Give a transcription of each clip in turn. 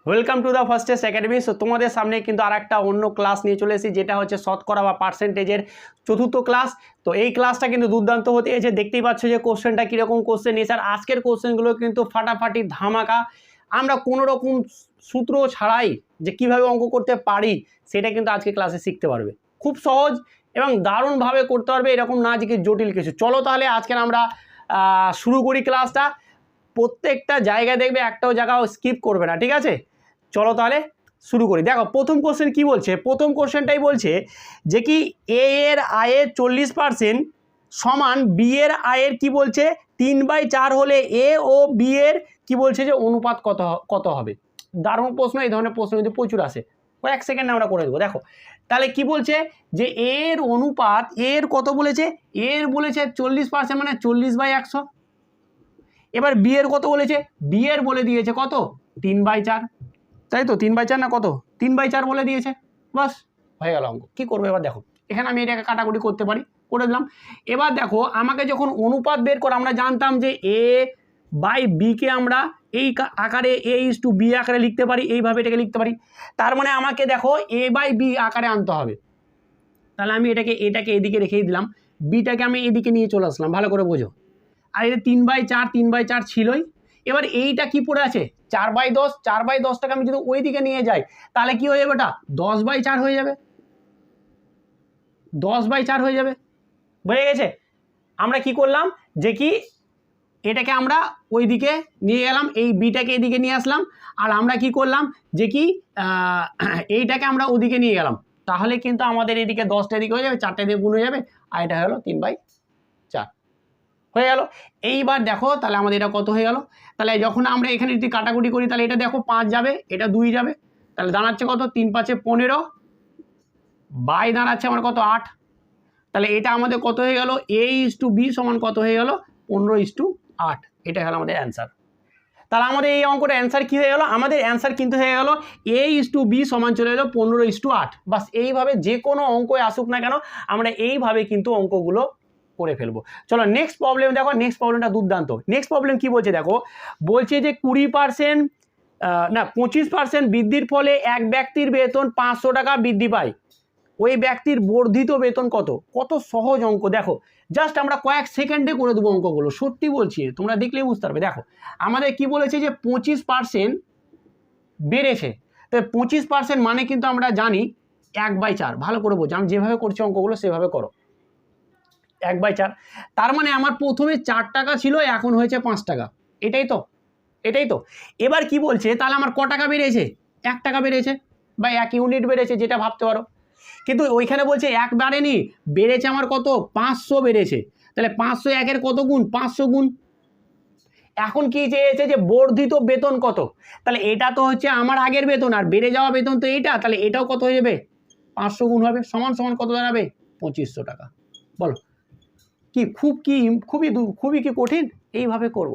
Welcome to the fastest academy. So তোমাদের সামনে কিন্তু আর একটা অন্য ক্লাস নিয়ে চলে এসেছি, যেটা হচ্ছে শতকরা বা পার্সেন্টেজের চতুর্থ ক্লাস। তো এই ক্লাসটা কিন্তু দুর্দান্ত হতে এসে, দেখতেই পাচ্ছ যে কোশ্চেনটা কীরকম কোশ্চেন এসে। আর আজকের কোশ্চেনগুলো কিন্তু ফাটাফাটি ধামাকা। আমরা কোনো রকম সূত্র ছাড়াই যে কিভাবে অঙ্ক করতে পারি সেটা কিন্তু আজকে ক্লাসে শিখতে পারবে। খুব সহজ এবং দারুণভাবে করতে পারবে, এরকম না যে জটিল কিছু। চলো তাহলে আজকে আমরা শুরু করি ক্লাসটা। প্রত্যেকটা জায়গায় দেখবে, একটাও জায়গাও স্কিপ করবে না, ঠিক আছে? চলো তাহলে শুরু করি। দেখো প্রথম কোশ্চেন কি বলছে। প্রথম কোশ্চেনটাই বলছে যে কি এ এর আয়ের 40% সমান বি এর আয়ের কি বলছে 3/4 হলে এ ও বি এর কি বলছে যে অনুপাত কত হবে। দারুণ প্রশ্ন, এই ধরনের প্রশ্ন কিন্তু প্রচুর আসে। কয়েক সেকেন্ডে আমরা করে দেবো। দেখো তাহলে কি বলছে যে এর অনুপাত, এর কত বলেছে, এর বলেছে 40%, মানে 40/100। এবার বি এর কত বলেছে, বি এর বলে দিয়েছে কত 3/4, তাই তো 3/4 না কত 3/4 বলে দিয়েছে। বাস হয়ে গেল অঙ্ক। কী করবো এবার দেখো, এখানে আমি এটাকে কাটাকুটি করতে পারি, করে দিলাম। এবার দেখো আমাকে যখন অনুপাত বের করে, আমরা জানতাম যে এ বাই বিকে আমরা এই আকারে A/B আকারে লিখতে পারি, এইভাবে এটাকে লিখতে পারি। তার মানে আমাকে দেখো A/B আকারে আনতে হবে। তাহলে আমি এটাকে এদিকে রেখেই দিলাম, বিটাকে আমি এদিকে নিয়ে চলে আসলাম, ভালো করে বোঝো। আর এটা 3/4 ছিলই। এবার এইটা কি পড়ে আছে 4/10, 4/10টাকে আমি যদি ওই দিকে নিয়ে যাই তাহলে কি হয়ে যাবে, ওটা 10/4 হয়ে যাবে, 10/4 হয়ে যাবে। বুঝে গেছে? আমরা কি করলাম যে কি এটাকে আমরা ওই দিকে নিয়ে গেলাম, এই বিটাকে এদিকে নিয়ে আসলাম, আর আমরা কি করলাম যে কি এইটাকে আমরা ওদিকে নিয়ে গেলাম। তাহলে কিন্তু আমাদের এদিকে 10টা এদিকে হয়ে যাবে, 4টা দিয়ে গুণ হয়ে যাবে, আর এটা হলো 3/4 হয়ে গেল। এইবার দেখো তাহলে আমাদের এটা কত হয়ে গেল। তাহলে যখন আমরা এখানে যদি কাটাকুটি করি তাহলে এটা দেখো 5 যাবে, এটা 2 যাবে, তাহলে দাঁড়াচ্ছে কত 3×5 15, বাই দাঁড়াচ্ছে আমার কত 8। তাহলে এটা আমাদের কত হয়ে গেল, A/B সমান কত হয়ে গেল 15:8। এটা হলো আমাদের অ্যান্সার। তাহলে আমাদের এই অঙ্কটা অ্যান্সার কী হয়ে গেল, আমাদের অ্যান্সার কিন্তু হয়ে গেল A/B সমান চলে এলো 15:8। বাস এইভাবে যে কোনো অঙ্কই আসুক না কেন আমরা এইভাবে কিন্তু অঙ্কগুলো করে ফেলবো। চলো নেক্সট প্রবলেম দেখো। নেক্সট প্রবলেমটা দুর্দান্ত। নেক্সট প্রবলেম কি বলছে দেখো, বলছে যে 20% না 25% বৃদ্ধির ফলে এক ব্যক্তির বেতন 500 টাকা বৃদ্ধি পায়। ওই ব্যক্তির বর্ধিত বেতন কত। কত সহজ অঙ্ক দেখো, জাস্ট আমরা কয়েক সেকেন্ডে করে দেবো অঙ্কগুলো, সত্যি বলছি, তোমরা দেখলেই বুঝতে পারবে। দেখো আমাদের কি বলেছে যে 25% বেড়েছে, তো 25% মানে কিন্তু আমরা জানি 1/4। ভালো করে বোঝো, আমি যেভাবে করছি অঙ্কগুলো সেভাবে করো। 1/4, তার মানে আমার প্রথমে 4 টাকা ছিল, এখন হয়েছে 5 টাকা। এটাই তো, এটাই তো। এবার কি বলছে, তাহলে আমার ক টাকা বেড়েছে, 1 টাকা বেড়েছে, বা 1 ইউনিট বেড়েছে, যেটা ভাবতে পারো। কিন্তু ওইখানে বলছে 1 বাড়েনি, বেড়েছে আমার কত 500 বেড়েছে। তাহলে 500 1-এর কত গুণ, 500 গুণ। এখন কি চেয়েছে যে বর্ধিত বেতন কত। তাহলে এটা তো হচ্ছে আমার আগের বেতন, আর বেড়ে যাওয়া বেতন তো এইটা, তাহলে এটাও কত হয়ে যাবে 500 গুণ হবে, সমান সমান কত দাঁড়াবে 2500 টাকা। বলো কি খুবই কি কঠিন? এইভাবে করব।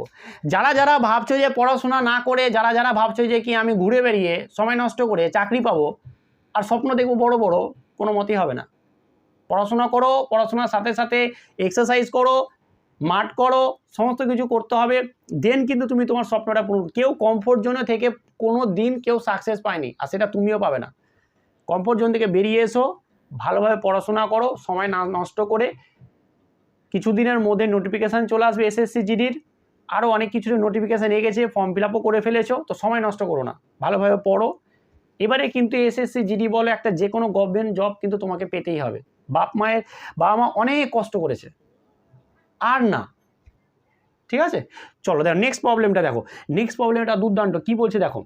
যারা ভাবছো যে পড়াশোনা না করে, যারা ভাবছো যে কি আমি ঘুরে বেরিয়ে সময় নষ্ট করে চাকরি পাবো আর স্বপ্ন দেখবো বড় বড়, কোনো মতেই হবে না। পড়াশোনা করো, পড়াশোনার সাথে সাথে এক্সারসাইজ করো, মাঠ করো, সমস্ত কিছু করতে হবে, দেন কিন্তু তুমি তোমার স্বপ্নটা পূরণ। কেউ কমফোর্ট জোনে থেকে কোনো দিন কেউ সাকসেস পায়নি, আর সেটা তুমিও পাবে না। কমফোর্ট জোন থেকে বেরিয়ে এসো, ভালোভাবে পড়াশোনা করো, সময় না নষ্ট করে। কিছুদিনের মধ্যে নোটিফিকেশান চলে আসবে এসএসসি জিডির, আরও অনেক কিছু নোটিফিকেশান এগেছে, ফর্ম ফিল আপও করে ফেলেছো, তো সময় নষ্ট করো না, ভালোভাবে পড়ো। এবারে কিন্তু এসএসসি জিডি বলো, একটা যে কোনো গভর্নমেন্ট জব কিন্তু তোমাকে পেতেই হবে। বাবা মা অনেক কষ্ট করেছে, আর না, ঠিক আছে? চলো দেখো নেক্সট প্রবলেমটা দেখো। নেক্সট প্রবলেমটা দুর্দান্ত। কি বলছে দেখো,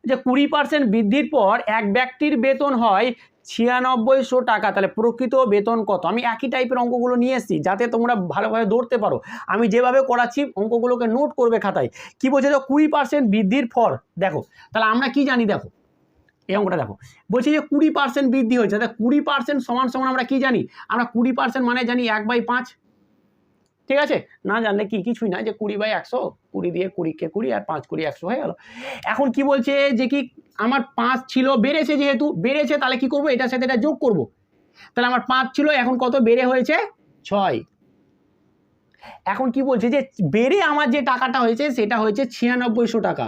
যে 20% বৃদ্ধির পর এক ব্যক্তির বেতন হয় 9600 টাকা, তাহলে প্রকৃত বেতন কত। আমি একই টাইপের অঙ্কগুলো নিয়ে এসেছি যাতে তোমরা ভালোভাবে ধরতে পারো। আমি যেভাবে করাচ্ছি অঙ্কগুলোকে নোট করবে খাতায়। কি বলছে, তো 20% বৃদ্ধির পর দেখো, তাহলে আমরা কি জানি দেখো, এই অঙ্কটা দেখো, বলছি যে 20% বৃদ্ধি হয়েছে, তাহলে 20% সমান সমান আমরা কি জানি, আমরা 20% মানে জানি 1/5, ঠিক আছে? না জানলে কি কিছুই না, যে 20/100, 20 দিয়ে 20কে 20 আর 5 20 100 হয়ে গেল। এখন কি বলছে যে কি আমার 5 ছিল, বেড়েছে, যেহেতু বেড়েছে তাহলে কি করব, এটার সাথে এটা যোগ করব। তাহলে আমার 5 ছিল, এখন কত বেড়ে হয়েছে 6। এখন কি বলছে যে বেড়ে আমার যে টাকাটা হয়েছে সেটা হয়েছে 9600 টাকা।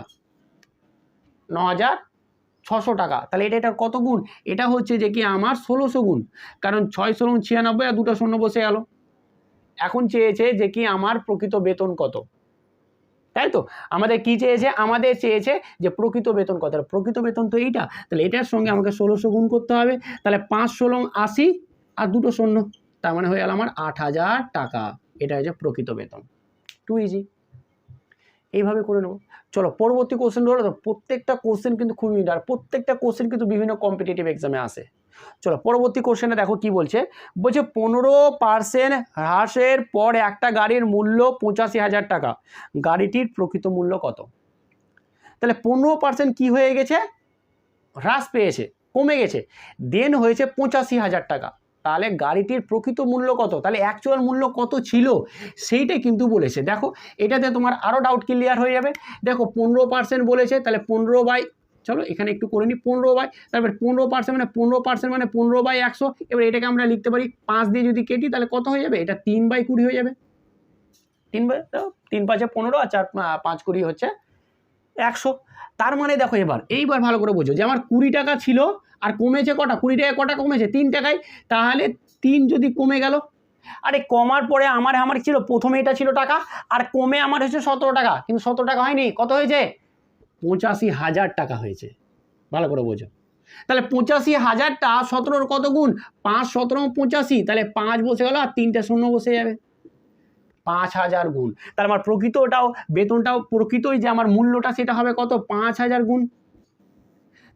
9,600 টাকা। তাহলে এটার কত গুণ? এটা হচ্ছে যে কি আমার 1600 গুণ, কারণ 6 16 96 আর 2টা শূন্য বসে গেল। এখন চেয়েছে যে কি আমার প্রকৃত বেতন কত, তাই তো? আমাদের কি চেয়েছে? আমাদের চেয়েছে যে প্রকৃত বেতন কত। প্রকৃত বেতন তো এইটা, তাহলে এটার সঙ্গে আমাকে 1600 গুণ করতে হবে। তাহলে 5 16 80 আর 2টো শূন্য, তার মানে হয়ে গেল আমার 8,000 টাকা। এটা হচ্ছে প্রকৃত বেতন। টু ইজি, এইভাবে করে নেবো। চলো পরবর্তী কোশ্চেন ধরো। তো প্রত্যেকটা কোশ্চেন কিন্তু খুবই আর প্রত্যেকটা কোশ্চেন কিন্তু বিভিন্ন কম্পিটিটিভ এক্সামে আসে। চলো পরবর্তী কোশ্চেনে দেখো কি বলছে। বলছে 15% হ্রাসের পর একটা গাড়ির মূল্য 85,000 টাকা, গাড়িটির প্রকৃত মূল্য কত? তাহলে 15% কি হয়ে গেছে? হ্রাস পেয়েছে, কমে গেছে, দেন হয়েছে 85,000 টাকা। তাহলে গাড়িটির প্রকৃত মূল্য কত? তাহলে অ্যাকচুয়াল মূল্য কত ছিল সেইটাই কিন্তু বলেছে। দেখো এটাতে তোমার আরও ডাউট ক্লিয়ার হয়ে যাবে। দেখো 15% বলেছে, তাহলে 15 চলো এখানে একটু করে নিই 15 তারপরে 15% মানে 15% মানে 15/100। এবার এটাকে আমরা লিখতে পারি 5 দিয়ে যদি কেটি তাহলে কত হয়ে যাবে? এটা 3/20 হয়ে যাবে। 3 5 15 আর 4 5 20 হচ্ছে 100। তার মানে দেখো এইবার ভালো করে বোঝো যে আমার 20 টাকা ছিল আর কমেছে কটা? 20 টাকা কটা কমেছে? 3 টাকায়। তাহলে 3 যদি কমে গেল, আরে কমার পরে আমার ছিল প্রথমে এটা ছিল টাকা, আর কমে আমার হচ্ছে 17 টাকা, কিন্তু 17 টাকা হয়নি, কত হয়েছে? 85,000 টাকা হয়েছে। ভালো করে বোঝো। তাহলে 85,000টা 17 কত গুণ? 5 17 85, তাহলে 5 বসে গেল আর 3টে শূন্য বসে যাবে, 5,000 গুণ। তাহলে আমার প্রকৃতটাও বেতনটাও প্রকৃতই যে আমার মূল্যটা সেটা হবে কত? 5,000 গুণ।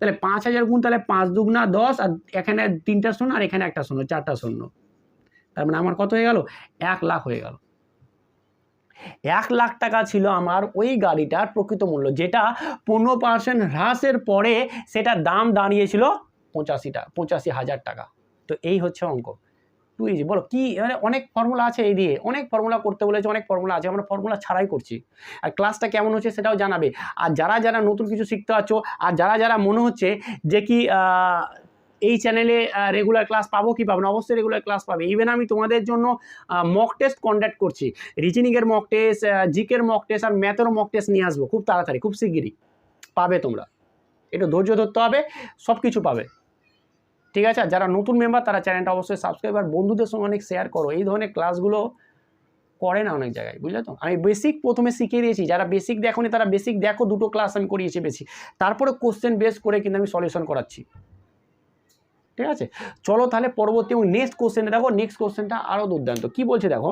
তাহলে 5,000 গুণ, তাহলে 5 দুগুণা 10 আর এখানে 3টা শূন্য আর এখানে একটা শূন্য, 4টা শূন্য। তার মানে আমার কত হয়ে গেল? 1 লাখ হয়ে গেল। 1 লাখ টাকা ছিল আমার ওই গাড়িটার প্রকৃত মূল্য, যেটা 15% হ্রাসের পরে সেটার দাম দাঁড়িয়েছিল 85,000 টাকা। তো এই হচ্ছে অঙ্ক। Too easy. বলো কি, মানে অনেক ফর্মুলা আছে, এই দিয়ে অনেক ফর্মুলা করতে বলেছে, অনেক ফর্মুলা আছে, আমরা ফর্মুলা ছাড়াই করছি। আর ক্লাসটা কেমন হচ্ছে সেটাও জানাবে। আর যারা নতুন কিছু শিখতে পারছো, আর যারা মনে হচ্ছে যে কি এই চ্যানেলে রেগুলার ক্লাস পাবো কি পাবো না, অবশ্যই রেগুলার ক্লাস পাবে। ইভেন আমি তোমাদের জন্য মক টেস্ট কন্ডাক্ট করছি, রিজনিংয়ের মক টেস্ট, জিকের মক টেস্ট আর ম্যাথেরও মক টেস্ট নিয়ে আসবো খুব তাড়াতাড়ি, খুব শিগগিরই পাবে। তোমরা একটু ধৈর্য ধরতে হবে, সব কিছু পাবে, ঠিক আছে? আর যারা নতুন মেম্বার তারা চ্যানেলটা অবশ্যই সাবস্ক্রাইব আর বন্ধুদের সঙ্গে অনেক শেয়ার করো। এই ধরনের ক্লাসগুলো করে না অনেক জায়গায়, বুঝলে তো? আমি বেসিক প্রথমে শিখিয়ে দিয়েছি, যারা বেসিক দেখোনি তারা বেসিক দেখো, 2টো ক্লাস আমি করিয়েছি বেশি, তারপরে কোশ্চেন বেস করে কিন্তু আমি সলিউশন করাচ্ছি, ঠিক আছে? চলো তাহলে পরবর্তী এবং নেক্সট কোশ্চেনে দেখো। নেক্সট কোশ্চেনটা আরও দুর্দান্ত। কি বলছে দেখো,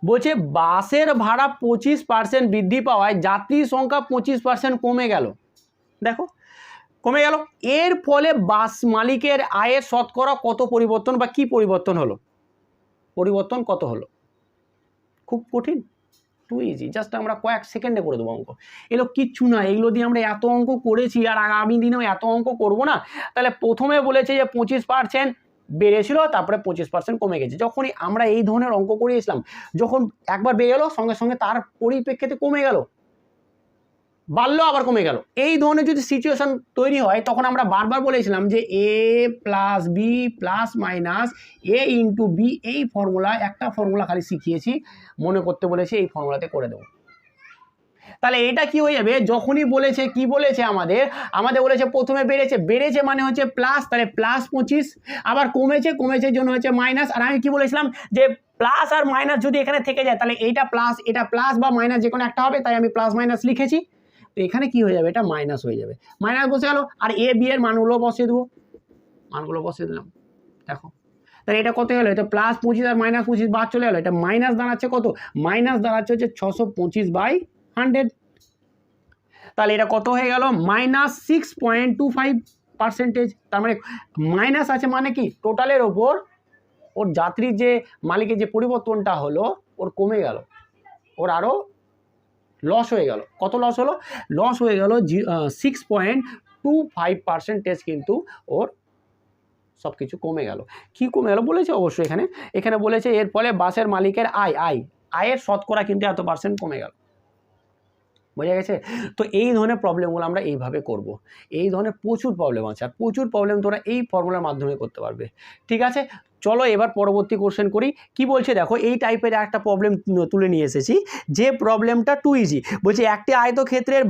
বলছে বাসের ভাড়া 25% বৃদ্ধি পাওয়ায় যাত্রী সংখ্যা 25% কমে গেল। দেখো কমে গেল, এর ফলে বাস মালিকের আয়ের শতকরা কত পরিবর্তন বা কি পরিবর্তন হলো? পরিবর্তন কত হলো? খুব কঠিন, টু ইজি, জাস্ট আমরা কয়েক সেকেন্ডে করে দেবো অঙ্ক। এগুলো কিচ্ছু না, এগুলো দিয়ে আমরা এত অঙ্ক করেছি আর আগামী দিনেও এত অঙ্ক করব না। তাহলে প্রথমে বলেছে যে 25% বেড়েছিল, তারপরে 25% কমে গেছে। যখনই আমরা এই ধরনের অঙ্ক করিয়েছিলাম, যখন একবার বেড়ে গেল সঙ্গে সঙ্গে তার পরিপ্রেক্ষিতে কমে গেল, বাড়লো আবার কমে গেল, এই ধরনের যদি সিচুয়েশন তৈরি হয় তখন আমরা বারবার বলেছিলাম যে a plus B plus minus a into B, এই ফর্মুলা, একটা ফর্মুলা খালি শিখিয়েছি, মনে করতে বলেছে, এই ফর্মুলাতে করে দেবো। তাহলে এটা কি হয়ে যাবে? যখনই বলেছে, কি বলেছে আমাদের বলেছে প্রথমে বেড়েছে মানে হচ্ছে প্লাস, তাহলে প্লাস 25, আবার কমেছে জন্য হচ্ছে মাইনাস। আর আমি কি বলেছিলাম যে প্লাস আর মাইনাস যদি এখানে থেকে যায় তাহলে এটা প্লাস বা মাইনাস যে কোনো একটা হবে, তাই আমি প্লাস মাইনাস লিখেছি। তো এখানে কি হয়ে যাবে? এটা মাইনাস হয়ে যাবে, মাইনাস বসে গেল। আর এ বি এর মানগুলো বসিয়ে দেবো, মানগুলো বসিয়ে দিলাম। দেখো তাহলে এটা কত হলো? এটা প্লাস 25 আর মাইনাস 25 বাদ চলে গেলো, এটা মাইনাস দাঁড়াচ্ছে কত? মাইনাস দাঁড়াচ্ছে হচ্ছে 625/100। তাহলে এটা কত হয়ে গেল? -6.25%। তার মানে মাইনাস আছে মানে কি টোটালের ওপর ওর যাত্রীর যে মালিকের যে পরিবর্তনটা হলো ওর কমে গেল, ওর আরও লস হয়ে গেল। কত লস হলো? লস হয়ে গেল 6.25%, কিন্তু ওর সব কিছু কমে গেল। কি কমে গেল বলেছে? অবশ্যই এখানে বলেছে এর ফলে বাসের মালিকের আয়ের শতকরা কিন্তু এত % কমে গেল। বোঝা গেছে? তো এই ধরনের প্রবলেমগুলো আমরা এইভাবে করব। এই ধরনের প্রচুর প্রবলেম আছে, আর প্রচুর প্রবলেম তোরা এই ফর্মুলার মাধ্যমে করতে পারবে। ঠিক আছে, চলো এবার পরবর্তী কোশ্চেন করি। কি বলছে দেখো, এই টাইপের একটা প্রবলেম তুলে নিয়ে এসেছি, যে প্রবলেমটা টু ইজি। বলছে একটি আয়তক্ষেত্রের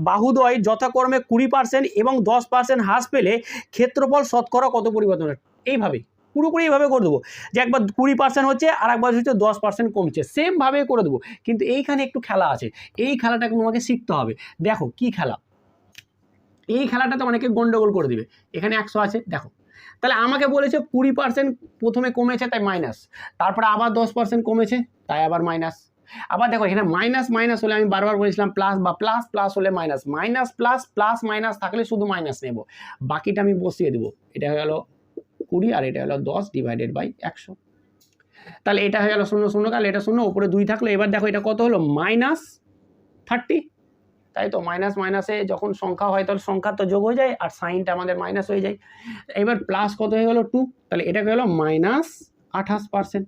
বাহুদ্বয় যথাক্রমে 20% এবং 10% হ্রাস পেলে ক্ষেত্রফল শতকরা কত পরিবর্তন হয়? এইভাবেই পুরোপুরি এইভাবে করে দেবো, যে একবার 20% হচ্ছে আর একবার হচ্ছে 10% কমছে, সেমভাবে করে দেবো। কিন্তু এইখানে একটু খেলা আছে, এই খেলাটাকে তোমাকে শিখতে হবে। দেখো কি খেলা, এই খেলাটাতে অনেকে গন্ডগোল করে দিবে। এখানে 100 আছে, দেখো তাহলে আমাকে বলেছে 20% প্রথমে কমেছে তাই মাইনাস, তারপরে আবার 10% কমেছে তাই আবার মাইনাস। আবার দেখো এখানে মাইনাস মাইনাস হলে আমি বারবার বলেছিলাম প্লাস, বা প্লাস প্লাস হলে minus, minus plus plus minus থাকলে শুধু মাইনাস নেব, বাকিটা আমি বসিয়ে দেবো। এটা হয়ে গেল 20 আর এটা হলো 10 ডিভাইডেড বাই 100। তাহলে এটা হয়ে গেল 0 0 কাল, এটা 0, উপরে 2 থাকলো। এবার দেখো এটা কত হলো, -30, তাই তো? মাইনাস মাইনাসে যখন সংখ্যা হয় তখন সংখ্যা তো যোগ হয়ে যায় আর সাইনটা আমাদের মাইনাস হয়ে যায়। এবার প্লাস কত হয়ে গেল 2, তাহলে এটা হয়ে গেল -28%।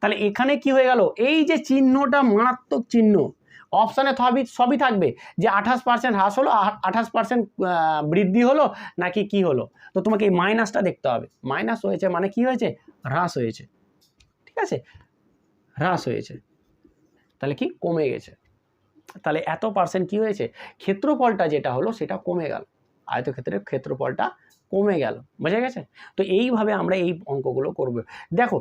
তাহলে এখানে কি হয়ে গেল, এই যে চিহ্নটা মারাত্মক চিহ্ন, অপশানে সবই থাকবে যে 28% হ্রাস হলো, 28% বৃদ্ধি হলো নাকি কি হলো। তো তোমাকে এই মাইনাসটা দেখতে হবে, মাইনাস হয়েছে মানে কি হয়েছে, হ্রাস হয়েছে। ঠিক আছে, হ্রাস হয়েছে, তাহলে কি কমে গেছে। তাহলে এত পার্সেন্ট কি হয়েছে, ক্ষেত্রফলটা যেটা হলো সেটা কমে গেল, আয়তক্ষেত্রের ক্ষেত্রফলটা কমে গেল। বোঝা গেছে? তো এইভাবে আমরা এই অঙ্কগুলো করব। দেখো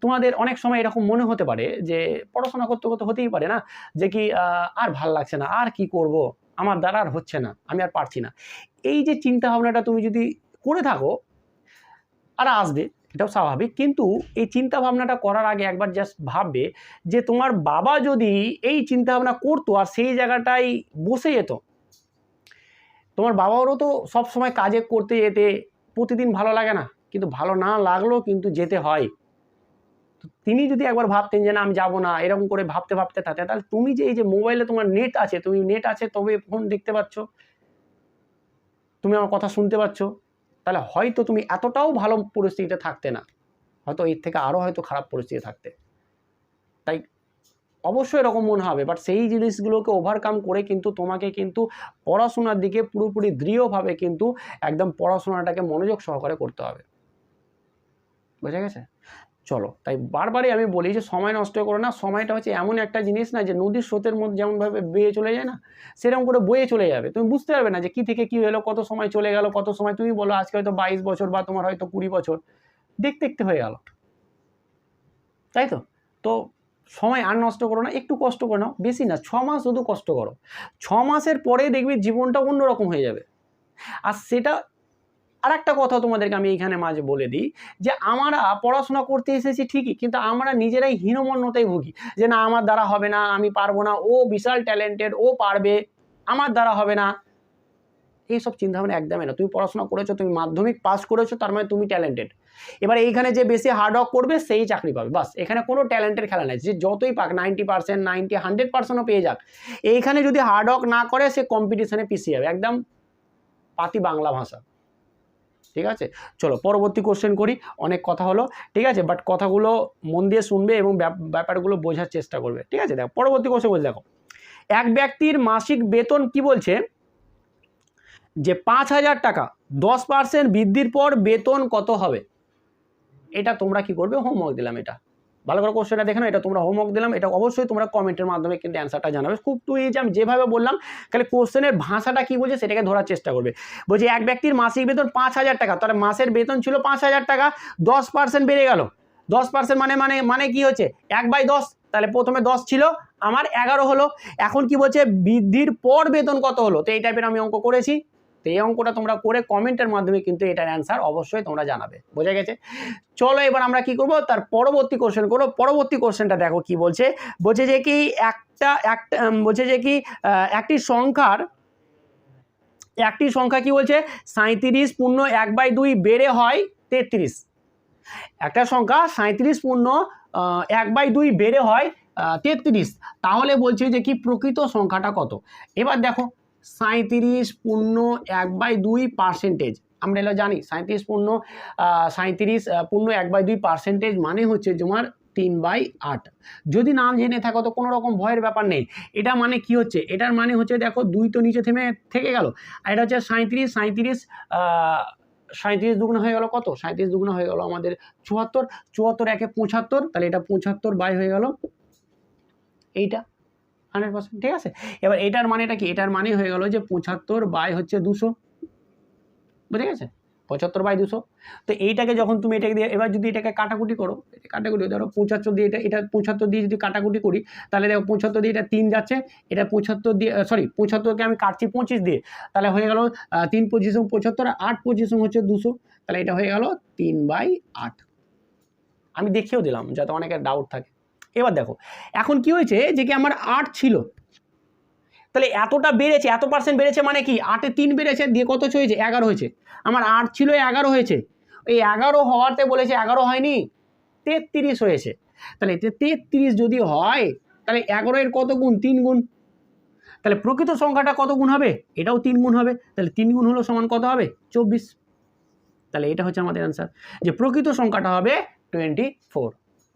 তোমাদের অনেক সময় এরকম মনে হতে পারে যে পড়াশোনা করতে করতে হতেই পারে না, যে কি আর ভাল লাগছে না, আর কি করব, আমার দ্বারা আর হচ্ছে না, আমি আর পারছি না। এই যে চিন্তা ভাবনাটা তুমি যদি করে থাকো, আর আসবে, এটাও স্বাভাবিক। কিন্তু এই চিন্তা ভাবনাটা করার আগে একবার জাস্ট ভাববে যে তোমার বাবা যদি এই চিন্তা ভাবনা করতো আর সেই জায়গাটায় বসে যেত, তোমার বাবারও তো সব সময় কাজে করতে যেতে প্রতিদিন ভালো লাগে না, কিন্তু ভালো না লাগলেও কিন্তু যেতে হয়। তিনি যদি একবার ভাবতেন যে না আমি যাবো না, এরকম করে ভাবতে ভাবতে থাকে, তাহলে তুমি যে এই যে মোবাইলে তোমার নেট আছে, তুমি নেট আছে তবে ফোন দেখতে পাচ্ছ, তুমি আমার কথা শুনতে পাচ্ছ, তাহলে হয়তো তুমি এতটাও ভালো পরিস্থিতিতে থাকতে না, হয়তো এর থেকে আরও হয়তো খারাপ পরিস্থিতি থাকতে। তাই অবশ্যই এরকম মনে হবে, বাট সেই জিনিসগুলোকে ওভারকাম করে কিন্তু তোমাকে কিন্তু পড়াশোনার দিকে পুরোপুরি দৃঢ়ভাবে কিন্তু একদম পড়াশোনাটাকে মনোযোগ সহকারে করতে হবে। বোঝা গেছে? চলো, তাই বারবারই আমি বলি যে সময় নষ্ট করো না। সময়টা হচ্ছে এমন একটা জিনিস না যে নদীর স্রোতের মধ্যে যেমনভাবে বেয়ে চলে যায় না, সেরকম করে বয়ে চলে যাবে, তুমি বুঝতে পারবে না যে কি থেকে কি হলো, কত সময় চলে গেল, কত সময় তুমি বলো আজকে হয়তো 22 বছর বা তোমার হয়তো 20 বছর দেখতে দেখতে হয়ে গেল, তাই তো? তো সময় আর নষ্ট করো না, একটু কষ্ট করে নাও, বেশি না, 6 মাস শুধু কষ্ট করো, 6 মাসের পরে দেখবি জীবনটা অন্যরকম হয়ে যাবে। আর সেটা আর একটা কথা তোমাদেরকে আমি এইখানে মাঝে বলে দিই, যে আমরা পড়াশোনা করতে এসেছি ঠিকই, কিন্তু আমরা নিজেরাই হীনমন্যতায় ভুগি, যে না আমার দ্বারা হবে না, আমি পারবো না, ও বিশাল ট্যালেন্টেড, ও পারবে, আমার দ্বারা হবে না। এইসব চিন্তাভাবনা একদমই না। তুমি পড়াশোনা করেছো, তুমি মাধ্যমিক পাস করেছো, তার মানে তুমি ট্যালেন্টেড। এবার এইখানে যে বেশি হার্ড ওয়ার্ক করবে সেই চাকরি পাবে, বাস। এখানে কোনো ট্যালেন্টের খেলা নাই, যে যতই পাক 90%, 90, 100%ও পেয়ে যাক, এইখানে যদি হার্ড ওয়ার্ক না করে সে কম্পিটিশনে পিছিয়ে যাবে, একদম পাতি বাংলা ভাষা। ঠিক আছে, চলো পরবর্তী কোশ্চেন করি। অনেক কথা হলো, ঠিক আছে, বাট কথাগুলো মন দিয়ে শুনবে এবং ব্যাপারগুলো বোঝার চেষ্টা করবে। ঠিক আছে, দেখো পরবর্তী কোশ্চেন বলছে, দেখো এক ব্যক্তির মাসিক বেতন কি বলছে, যে 5,000 টাকা 10% বৃদ্ধির পর বেতন কত হবে। এটা তোমরা কি করবে, হোমওয়ার্ক দিলাম, এটা ভালো করে কোশ্চেনটা দেখে নাও, এটা তোমরা হোমওয়ার্ক দিলাম, এটা অবশ্যই তোমরা কমেন্টের মাধ্যমে কিন্তু অ্যান্সারটা জানাবে। খুব টু ইজি, আমি যেভাবে বললাম, খালি কোশ্চেনের ভাষাটা কি বলছে সেটাকে ধরার চেষ্টা করবে। বলছি এক ব্যক্তির মাসিক বেতন 5,000 টাকা, তাহলে মাসের বেতন ছিল 5,000 টাকা, 10% বেড়ে গেল। 10% মানে কি হচ্ছে 1/10, তাহলে প্রথমে 10 ছিল, আমার 11 হলো। এখন কি বলছে, বৃদ্ধির পর বেতন কত হলো। তো এই টাইপের আমি অঙ্ক করেছি, তো এই অঙ্কটা তোমরা করে কমেন্টের মাধ্যমে কিন্তু এটার অ্যান্সার অবশ্যই তোমরা জানাবে। বোঝা গেছে? চলো এবার আমরা কি করব, তার পরবর্তী কোশ্চেন করব। পরবর্তী কোশ্চেনটা দেখো কি বলছে, বলছে যে কি বলছে যে কি একটি সংখ্যা কি বলছে, 37 পূর্ণ 1/2 বেড়ে হয় 33। একটা সংখ্যা 37 পূর্ণ 1/2 বেড়ে হয় 33, তাহলে বলছে যে কি প্রকৃত সংখ্যাটা কত। এবার দেখো 37 পূর্ণ 1/2%, আমরা এগুলো জানি। 37 পূর্ণ 1/2% মানে হচ্ছে তোমার 3/8। যদি না জেনে থাকো তো কোনো রকম ভয়ের ব্যাপার নেই। এটা মানে কি হচ্ছে, এটার মানে হচ্ছে দেখো 2 তো নিচে থেকে গেল, আর এটা হচ্ছে 37 37 দুগুণ হয়ে গেল কত, 37 দুগুণ হয়ে গেল আমাদের 74, 74 একে 75, তাহলে এটা 75 বাই হয়ে গেল এইটা 100%, ঠিক আছে। এবার এটার মানেটা কি, এটার মানে হয়ে গেল যে 75 বাই হচ্ছে 200, বুঝে গেছে, 75/200। তো এইটাকে যখন তুমি এটাকে দিয়ে এবার যদি এটাকে কাটাকুটি করো, কাটাকুটি ধরো 75 দিয়ে এটা 75 দিয়ে যদি কাটাকুটি করি, তাহলে দেখো 75 দিয়ে এটা 3 যাচ্ছে, এটা 75 দিয়ে 75কে আমি কাটছি 25 দিয়ে, তাহলে হয়ে গেল 3 পজিশন 75 আর 8 পজিশন হচ্ছে 200, তাহলে এটা হয়ে গেল 3/8। আমি দেখিয়েও দিলাম যাতে অনেকের ডাউট থাকে। এবার দেখো এখন কি হয়েছে যে কি আমার 8 ছিল, তাহলে এতটা বেড়েছে, এত পার্সেন্ট বেড়েছে মানে কি 8-এ 3 বেড়েছে দিয়ে কত হয়েছে 11 হয়েছে, আমার 8 ছিল 11 হয়েছে, এই 11 হওয়াতে বলেছে 11 হয়নি 33 হয়েছে, তাহলে 33 যদি হয় তাহলে 11 এর কত গুণ, 3 গুণ, তাহলে প্রকৃত সংখ্যাটা কত গুণ হবে, এটাও 3 গুণ হবে, তাহলে 3 গুণ হলো সমান কত হবে 24, তাহলে এটা হচ্ছে আমাদের অ্যান্সার, যে প্রকৃত সংখ্যাটা হবে 24,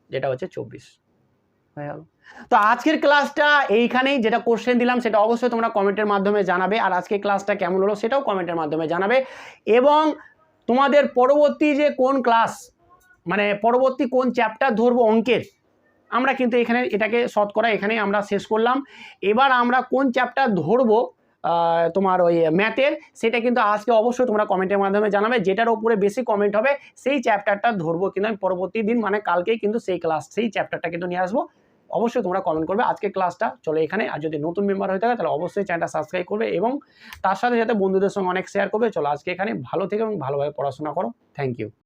যেটা হচ্ছে 24 হয়ে গেল। তো আজকের ক্লাসটা এইখানেই, যেটা কোশ্চেন দিলাম সেটা অবশ্যই তোমরা কমেন্টের মাধ্যমে জানাবে, আর আজকের ক্লাসটা কেমন হলো সেটাও কমেন্টের মাধ্যমে জানাবে, এবং তোমাদের পরবর্তী যে কোন ক্লাস মানে পরবর্তী কোন চ্যাপ্টার ধরবো অঙ্কের, আমরা কিন্তু এখানে এটাকে শতকরা এখানেই আমরা শেষ করলাম। এবার আমরা কোন চ্যাপ্টার ধরবো তোমার ওই ম্যাথের, সেটা কিন্তু আজকে অবশ্যই তোমরা কমেন্টের মাধ্যমে জানাবে, যেটার উপরে বেশি কমেন্ট হবে সেই চ্যাপ্টারটা ধরবো, কিন্তু আমি পরবর্তী দিন মানে কালকেই কিন্তু সেই চ্যাপ্টারটা কিন্তু নিয়ে আসবো, অবশ্যই তোমরা কমেন্ট করবে। আজকে ক্লাসটা চলো এখানে, আর যদি নতুন মেম্বার হয়ে থাকে তাহলে অবশ্যই চ্যানেলটা সাবস্ক্রাইব করবে এবং তার সাথে যাতে বন্ধুদের সঙ্গে অনেক শেয়ার করবে। চলো আজকে এখানে, ভালো থেকে এবং ভালোভাবে পড়াশোনা করো। Thank you.